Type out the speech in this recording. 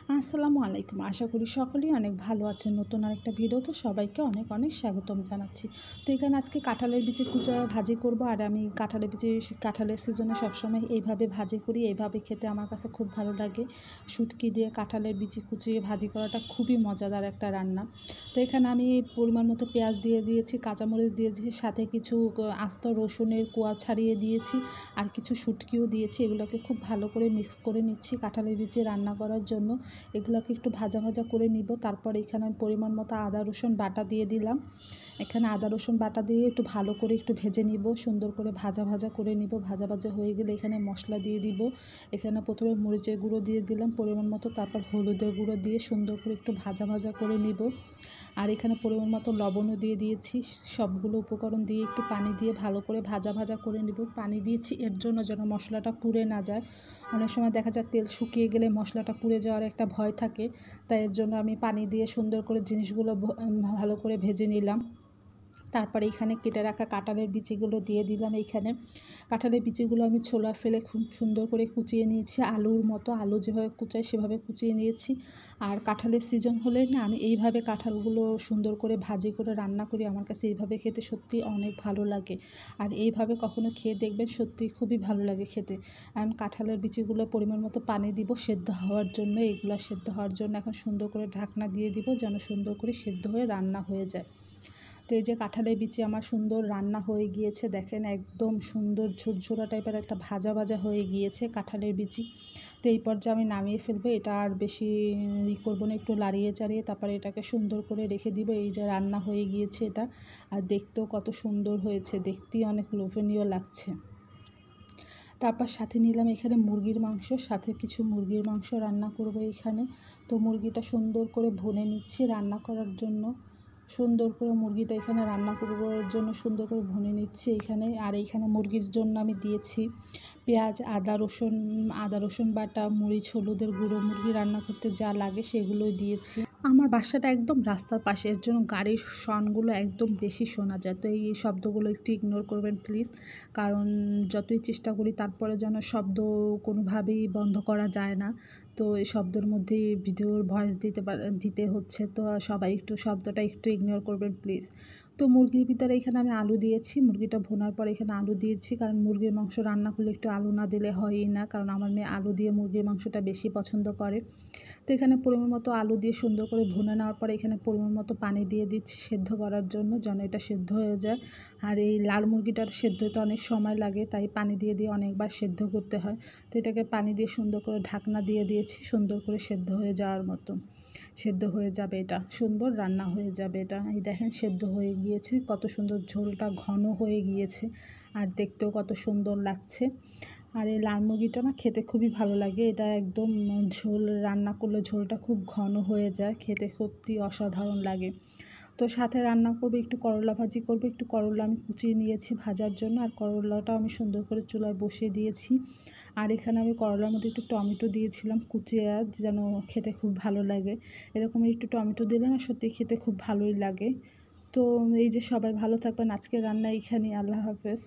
আসসালামু আলাইকুম। আশা করি সকলেই অনেক ভালো আছেন। নতুন আরেকটা ভিডিওতে সবাইকে অনেক অনেক স্বাগতম জানাচ্ছি। তো এখানে আজকে কাঁঠালের বিচি কুচা ভাজি করব। আর আমি কাঁঠালের সিজনে সবসময় এইভাবে ভাজি করি। এইভাবে খেতে আমার কাছে খুব ভালো লাগে। শুটকি দিয়ে কাঁঠালের বিচি কুচিয়ে ভাজি করাটা খুবই মজাদার একটা রান্না। তো এখানে আমি পরিমাণ মতো পেঁয়াজ দিয়ে দিয়েছি, কাঁচামরিচ দিয়ে দিয়েছি, সাথে কিছু আস্ত রসুনের কোয়া ছাড়িয়ে দিয়েছি, আর কিছু শুটকিও দিয়েছি। এগুলোকে খুব ভালো করে মিক্স করে নিচ্ছি কাঁঠালের বিচি রান্না করার জন্য। এগুলোকে একটু ভাজা ভাজা করে নিব। তারপর এখানে আমি পরিমাণ মতো আদা রসুন বাটা দিয়ে দিলাম। এখানে আদা রসুন বাটা দিয়ে একটু ভালো করে একটু ভেজে নিব, সুন্দর করে ভাজা ভাজা করে নিব। ভাজা ভাজা হয়ে গেলে এখানে মশলা দিয়ে দিব। এখানে প্রথমে মরিচের গুঁড়ো দিয়ে দিলাম পরিমাণ মতো, তারপর হলুদের গুঁড়ো দিয়ে সুন্দর করে একটু ভাজা ভাজা করে নিব। আর এখানে পরিমাণ মতো লবণও দিয়ে দিয়েছি। সবগুলো উপকরণ দিয়ে একটু পানি দিয়ে ভালো করে ভাজা ভাজা করে নিব। পানি দিয়েছি এর জন্য যেন মশলাটা পুড়ে না যায়। অনেক সময় দেখা যায় তেল শুকিয়ে গেলে মশলাটা পুড়ে যাওয়ার একটা ভয় থাকে, তাই এর জন্য আমি পানি দিয়ে সুন্দর করে জিনিসগুলো ভালো করে ভেজে নিলাম। তারপরে এখানে কেটে রাখা কাঁঠালের বিচিগুলো দিয়ে দিলাম। এইখানে কাঁঠালের বিচিগুলো আমি ছোলা ফেলে খুব সুন্দর করে কুচিয়ে নিয়েছি, আলুর মতো। আলু যেভাবে কুচাই সেভাবে কুচিয়ে নিয়েছি। আর কাঁঠালের সিজন হলে না আমি এইভাবে কাঁঠালগুলো সুন্দর করে ভাজি করে রান্না করি। আমার কাছে এইভাবে খেতে সত্যি অনেক ভালো লাগে। আর এইভাবে কখনো খেয়ে দেখবেন, সত্যি খুবই ভালো লাগে খেতে। এখন কাঁঠালের বিচিগুলো পরিমাণ মতো পানি দিব সেদ্ধ হওয়ার জন্য। এগুলো সেদ্ধ হওয়ার জন্য এখন সুন্দর করে ঢাকনা দিয়ে দিব, যেন সুন্দর করে সেদ্ধ হয়ে রান্না হয়ে যায়। তো এই যে কাঁঠালের বিচি আমার সুন্দর রান্না হয়ে গিয়েছে, দেখেন একদম সুন্দর ঝুরঝুরা টাইপের একটা ভাজা ভাজা হয়ে গিয়েছে কাঁঠালের বিচি। তো এই পর্যায়ে আমি নামিয়ে ফেলবো। এটা আর বেশি করবো না, একটু লাড়িয়ে চাড়িয়ে তারপরে এটাকে সুন্দর করে রেখে দিব। এই যে রান্না হয়ে গিয়েছে এটা, আর দেখতেও কত সুন্দর হয়েছে, দেখতেই অনেক লোভনীয় লাগছে। তারপর সাথে নিলাম এখানে মুরগির মাংস, সাথে কিছু মুরগির মাংস রান্না করব এখানে। তো মুরগিটা সুন্দর করে ভুনে নিচ্ছি রান্না করার জন্য। সুন্দর করে মুরগিটা এখানে রান্না করবার জন্য সুন্দর করে ভুনে নিচ্ছি এইখানে। আর এইখানে মুরগির জন্য আমি দিয়েছি পেঁয়াজ, আদা রসুন বাটা, মরিচ, হলুদের গুঁড়ো, মুরগি রান্না করতে যা লাগে সেগুলোই দিয়েছি। আমার বাসাটা একদম রাস্তার পাশে, এর জন্য গাড়ির সাউন্ডগুলো একদম বেশি শোনা যায়। তো এই শব্দগুলো একটু ইগনোর করবেন প্লিজ, কারণ যতই চেষ্টা করি তারপরে যেন শব্দ কোনোভাবেই বন্ধ করা যায় না। তো এই শব্দের মধ্যেই ভিডিওর ভয়েস দিতে হচ্ছে। তো সবাই একটু শব্দটা একটু ইগনোর করবেন প্লিজ। তো মুরগির ভিতরে এখানে আমি আলু দিয়েছি, মুরগিটা ভোনার পর এখানে আলু দিয়েছি, কারণ মুরগির মাংস রান্না করলে একটু আলু না দিলে হয়ই না, কারণ আমার মেয়ে আলু দিয়ে মুরগির মাংসটা বেশি পছন্দ করে। তো এখানে পরিমাণ মতো আলু দিয়ে সুন্দর করে ভুনে নেওয়ার পরে এখানে পরিমাণ মতো পানি দিয়ে দিচ্ছি সেদ্ধ করার জন্য, যেন এটা সেদ্ধ হয়ে যায়। আর এই লাল মুরগিটার সেদ্ধ হতে অনেক সময় লাগে, তাই পানি দিয়ে অনেকবার সেদ্ধ করতে হয়। তো এটাকে পানি দিয়ে সুন্দর করে ঢাকনা দিয়ে দিয়েছি, সুন্দর করে সেদ্ধ হয়ে যাওয়ার মতো। সেদ্ধ হয়ে যাবে, এটা সুন্দর রান্না হয়ে যাবে এটা। এই দেখেন সেদ্ধ হয়ে গিয়েছে, কত সুন্দর ঝোলটা ঘন হয়ে গিয়েছে, আর দেখতেও কত সুন্দর লাগছে। আর এই লাল মুরগিটা না খেতে খুবই ভালো লাগে। এটা একদম ঝোল রান্না করলে ঝোলটা খুব ঘন হয়ে যায়, খেতে সত্যি অসাধারণ লাগে। তো সাথে রান্না করবে একটু করলা ভাজি করবে। একটু করলা আমি কুচিয়ে নিয়েছি ভাজার জন্য, আর করলাটাও আমি সুন্দর করে চুলায় বসিয়ে দিয়েছি। আর এখানে আমি করলার মধ্যে একটু টমেটো দিয়েছিলাম কুচিয়ে, যেন খেতে খুব ভালো লাগে। এরকম একটু টমেটো দিলে না সত্যি খেতে খুব ভালোই লাগে। তো এই যে সবাই ভালো থাকবেন, আজকের রান্না এইখানেই। আল্লাহ হাফেজ।